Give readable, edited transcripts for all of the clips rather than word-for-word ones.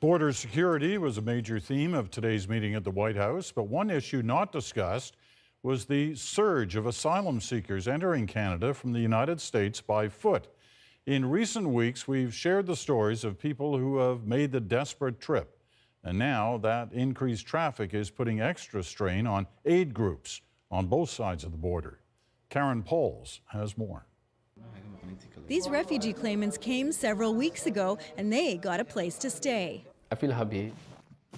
Border security was a major theme of today's meeting at the White House, but one issue not discussed was the surge of asylum seekers entering Canada from the United States by foot. In recent weeks, we've shared the stories of people who have made the desperate trip. And now that increased traffic is putting extra strain on aid groups on both sides of the border. Karen Pauls has more. These refugee claimants came several weeks ago and they got a place to stay. I feel happy.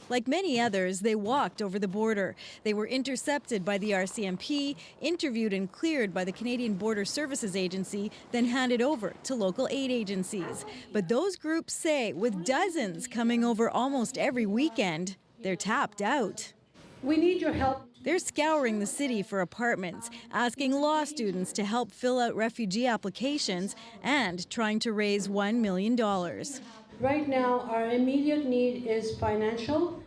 Like many others, they walked over the border. They were intercepted by the RCMP, interviewed and cleared by the Canadian Border Services Agency, then handed over to local aid agencies. But those groups say with dozens coming over almost every weekend, they're tapped out. We need your help. They're scouring the city for apartments, asking law students to help fill out refugee applications, and trying to raise $1 million. Right now, our immediate need is financial.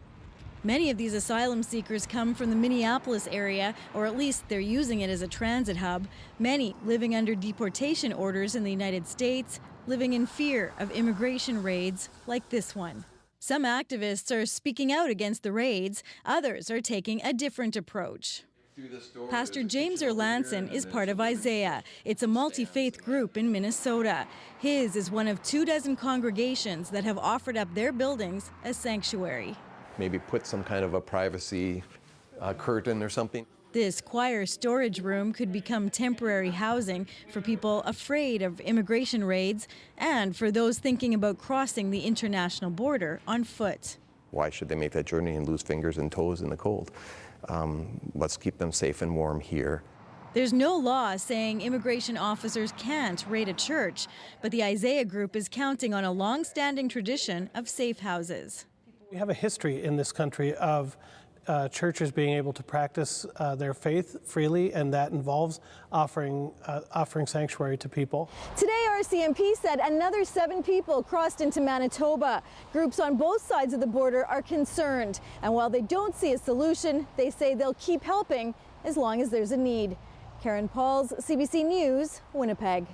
Many of these asylum seekers come from the Minneapolis area, or at least they're using it as a transit hub. Many living under deportation orders in the United States, living in fear of immigration raids like this one. Some activists are speaking out against the raids. Others are taking a different approach. Pastor James Erlandson is part of Isaiah. It's a multi-faith group in Minnesota. His is one of 24 congregations that have offered up their buildings as sanctuary. Maybe put some kind of a privacy curtain or something. This choir storage room could become temporary housing for people afraid of immigration raids and for those thinking about crossing the international border on foot. Why should they make that journey and lose fingers and toes in the cold? Let's keep them safe and warm here. There's no law saying immigration officers can't raid a church, but the Isaiah group is counting on a long-standing tradition of safe houses. We have a history in this country of churches being able to practice their faith freely, and that involves offering sanctuary to people. Today, RCMP said another 7 people crossed into Manitoba. Groups on both sides of the border are concerned, and while they don't see a solution, they say they'll keep helping as long as there's a need. Karen Pauls, CBC News, Winnipeg.